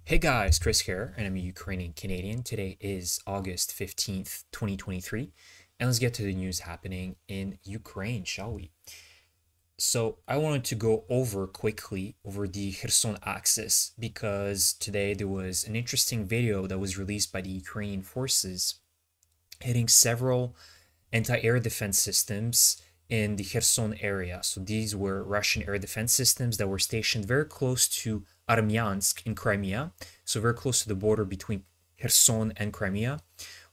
Hey guys, Chris here, and I'm a Ukrainian Canadian. Today is August 15th, 2023, and let's get to the news happening in Ukraine, shall we? So, I wanted to go over quickly over the Kherson axis because today there was an interesting video that was released by the Ukrainian forces hitting several anti-air defense systems in the Kherson area. So these were Russian air defense systems that were stationed very close to Armyansk in Crimea, so very close to the border between Kherson and Crimea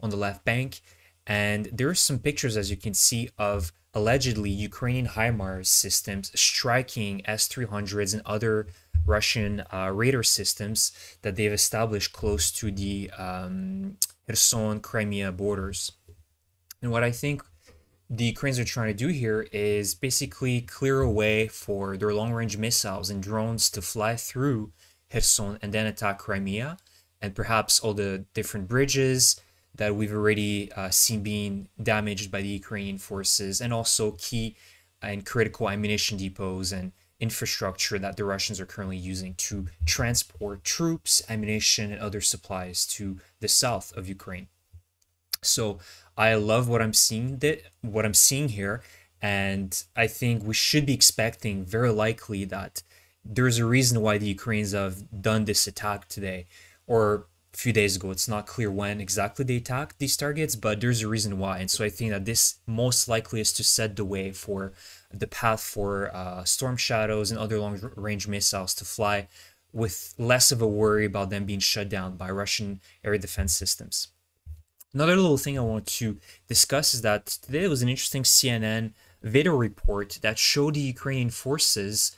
on the left bank. And there are some pictures, as you can see, of allegedly Ukrainian HIMARS systems striking S-300s and other Russian radar systems that they've established close to the Kherson-Crimea borders. And what I think the Ukrainians are trying to do here is basically clear a way for their long-range missiles and drones to fly through Kherson and then attack Crimea, and perhaps all the different bridges that we've already seen being damaged by the Ukrainian forces, and also key and critical ammunition depots and infrastructure that the Russians are currently using to transport troops, ammunition, and other supplies to the south of Ukraine. So I love what I'm seeing here, and I think we should be expecting very likely that there's a reason why the Ukrainians have done this attack today or a few days ago. It's not clear when exactly they attacked these targets, but there's a reason why. And so I think that this most likely is to set the way for the path for Storm Shadows and other long-range missiles to fly with less of a worry about them being shut down by Russian air defense systems. Another little thing I want to discuss is that today was an interesting CNN video report that showed the Ukrainian forces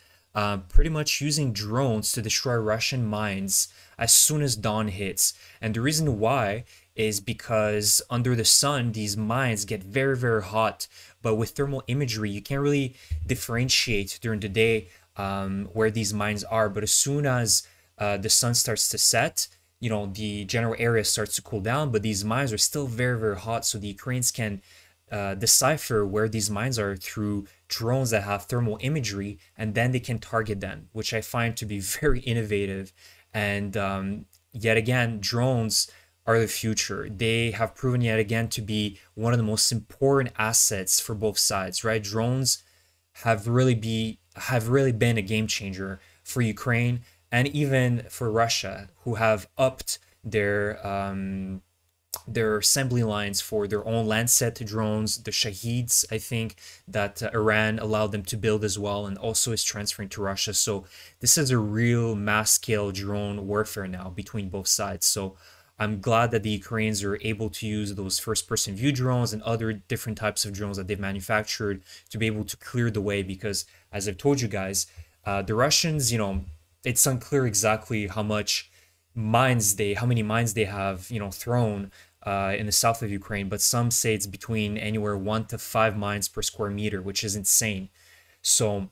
pretty much using drones to destroy Russian mines as soon as dawn hits. And the reason why is because under the sun, these mines get very, very hot. But with thermal imagery, you can't really differentiate during the day where these mines are. But as soon as the sun starts to set, the general area starts to cool down, but these mines are still very, very hot. So the Ukrainians can decipher where these mines are through drones that have thermal imagery, and then they can target them, which I find to be very innovative. And yet again, drones are the future. They have proven yet again to be one of the most important assets for both sides, right? Drones have really been a game changer for Ukraine and even for Russia, who have upped their assembly lines for their own Lancet drones, the Shaheeds, I think, that Iran allowed them to build as well, and also is transferring to Russia. So this is a real mass-scale drone warfare now between both sides. So I'm glad that the Ukrainians are able to use those first-person view drones and other different types of drones that they've manufactured to be able to clear the way, because, as I've told you guys, the Russians, it's unclear exactly how many mines they have, thrown in the south of Ukraine, but some say it's between anywhere 1 to 5 mines per square meter, which is insane. So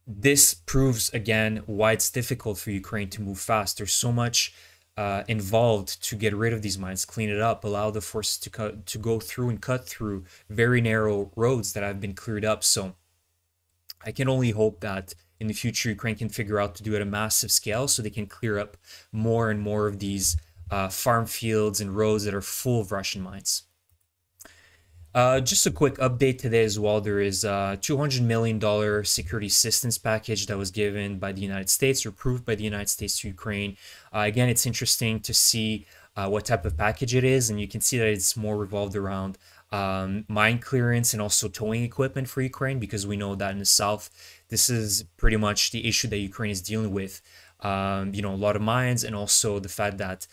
this proves again why it's difficult for Ukraine to move fast. There's so much involved to get rid of these mines, clean it up, allow the forces to go through and cut through very narrow roads that have been cleared up. So I can only hope that in the future, Ukraine can figure out to do it at a massive scale so they can clear up more and more of these farm fields and roads that are full of Russian mines. Just a quick update today as well. There is a $200 million security assistance package that was given by the United States, or approved by the United States to Ukraine. Again, it's interesting to see what type of package it is, and you can see that it's more revolved around mine clearance and also towing equipment for Ukraine, because we know that in the south, this is pretty much the issue that Ukraine is dealing with. A lot of mines, and also the fact that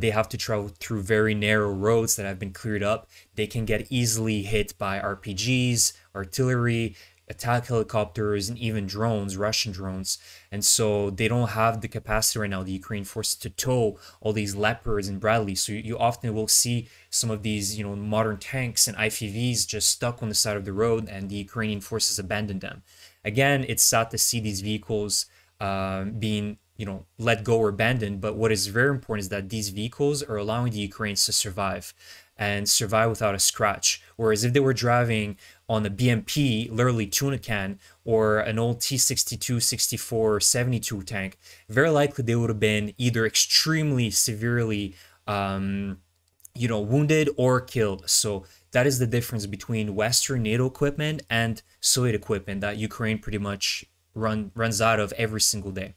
they have to travel through very narrow roads that have been cleared up. They can get easily hit by RPGs, artillery, attack helicopters, and even drones, Russian drones. And so they don't have the capacity right now, the Ukrainian forces, to tow all these Leopards and Bradleys. So you often will see some of these, modern tanks and IFVs just stuck on the side of the road, and the Ukrainian forces abandon them. Again, it's sad to see these vehicles being, let go or abandoned. But what is very important is that these vehicles are allowing the Ukrainians to survive, and survive without a scratch. Whereas if they were driving on a BMP, literally tuna can, or an old T-62, 64, 72 tank, very likely they would have been either extremely severely wounded or killed. So that is the difference between Western NATO equipment and Soviet equipment that Ukraine pretty much runs out of every single day.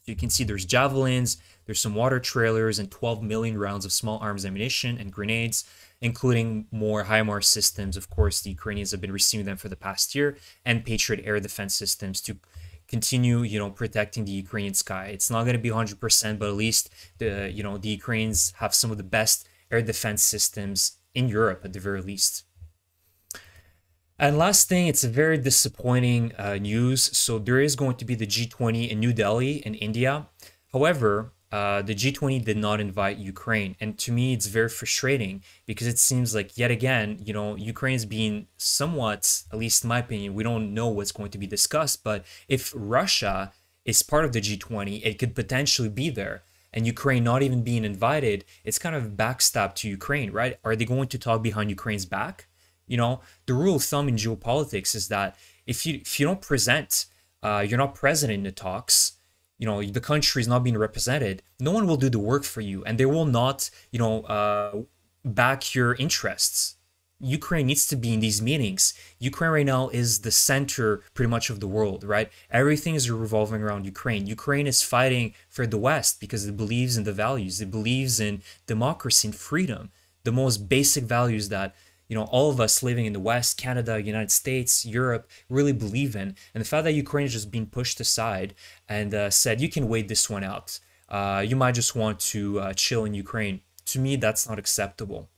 So you can see there's javelins, there's some water trailers, and 12 million rounds of small arms ammunition and grenades, including more HIMARS systems. Of course, the Ukrainians have been receiving them for the past year, and Patriot air defense systems to continue, protecting the Ukrainian sky. It's not going to be 100%, but at least the Ukrainians have some of the best air defense systems in Europe at the very least. And last thing, it's a very disappointing news. So there is going to be the G20 in New Delhi in India. However, the G20 did not invite Ukraine. And to me, it's very frustrating because it seems like yet again, Ukraine is being somewhat, at least in my opinion, we don't know what's going to be discussed. But if Russia is part of the G20, it could potentially be there. And Ukraine not even being invited, it's kind of backstab to Ukraine, right? Are they going to talk behind Ukraine's back? The rule of thumb in geopolitics is that if you don't present, you're not present in the talks, the country is not being represented, no one will do the work for you, and they will not, back your interests. Ukraine needs to be in these meetings. Ukraine right now is the center pretty much of the world, right? Everything is revolving around Ukraine. Ukraine is fighting for the West because it believes in the values. It believes in democracy and freedom, the most basic values that all of us living in the West, Canada, United States, Europe, really believe in. And the fact that Ukraine is just being pushed aside and said, you can wait this one out. You might just want to chill in Ukraine. To me, that's not acceptable.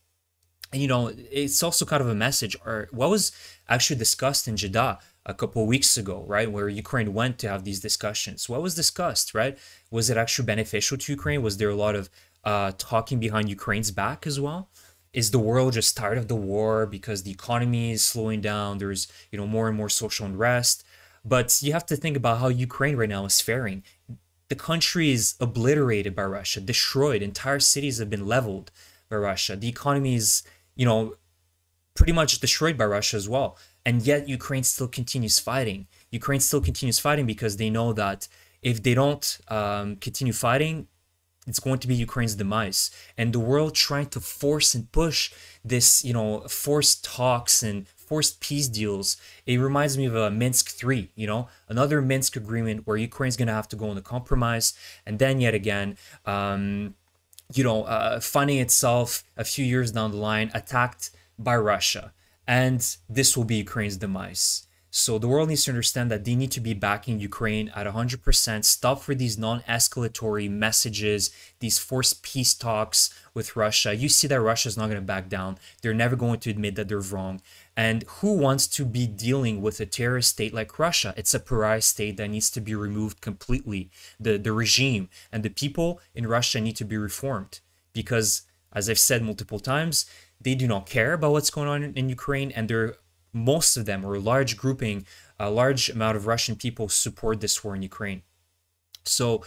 And, it's also kind of a message, or what was actually discussed in Jeddah a couple of weeks ago, right, where Ukraine went to have these discussions. What was discussed, right? Was it actually beneficial to Ukraine? Was there a lot of talking behind Ukraine's back as well? Is the world just tired of the war because the economy is slowing down? There's, more and more social unrest. But you have to think about how Ukraine right now is faring. The country is obliterated by Russia, destroyed. Entire cities have been leveled by Russia. The economy is, pretty much destroyed by Russia as well. And yet Ukraine still continues fighting. Ukraine still continues fighting because they know that if they don't continue fighting, it's going to be Ukraine's demise. And the world trying to force and push this, forced talks and forced peace deals. It reminds me of a Minsk 3, another Minsk agreement where Ukraine's going to have to go on a compromise. And then yet again, finding itself a few years down the line attacked by Russia. And this will be Ukraine's demise. So the world needs to understand that they need to be backing Ukraine at 100%. Stop for these non-escalatory messages, these forced peace talks with Russia. You see that Russia is not going to back down. They're never going to admit that they're wrong. And who wants to be dealing with a terrorist state like Russia? It's a pariah state that needs to be removed completely. The regime and the people in Russia need to be reformed because, as I've said multiple times, they do not care about what's going on in Ukraine, and most of them, or a large grouping, a large amount of Russian people support this war in Ukraine. So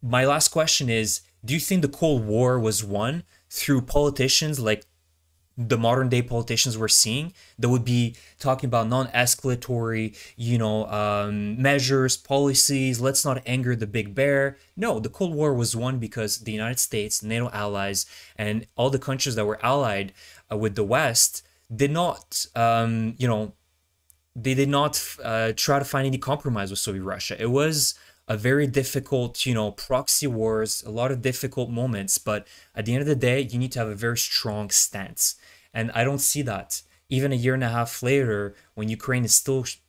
my last question is, do you think the Cold War was won through politicians like the modern day politicians we're seeing that would be talking about non-escalatory, measures, policies, let's not anger the big bear? No, the Cold War was won because the United States, NATO allies, and all the countries that were allied with the West did not, they did not try to find any compromise with Soviet Russia. It was a very difficult, proxy wars, a lot of difficult moments. But at the end of the day, you need to have a very strong stance. And I don't see that. Even a year and a half later, when Ukraine is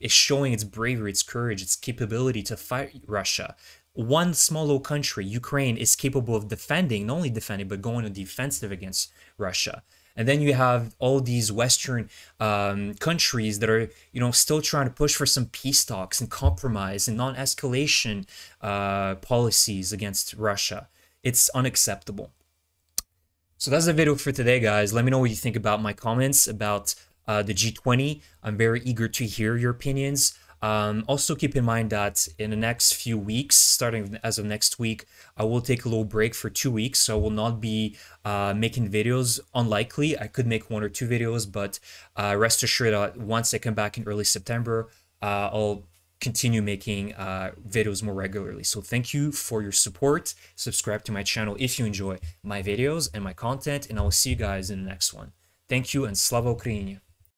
showing its bravery, its courage, its capability to fight Russia. One small little country, Ukraine, is capable of defending, not only defending, but going on the defensive against Russia. And then you have all these Western countries that are, still trying to push for some peace talks and compromise and non-escalation policies against Russia. It's unacceptable. So that's the video for today, guys. Let me know what you think about my comments about the G20. I'm very eager to hear your opinions. Also keep in mind that in the next few weeks, starting as of next week, I will take a little break for 2 weeks, so I will not be making videos. Unlikely, I could make 1 or 2 videos, but rest assured that once I come back in early September, I'll continue making videos more regularly. So thank you for your support. Subscribe to my channel if you enjoy my videos and my content, and I will see you guys in the next one. Thank you, and Slava Ukraini!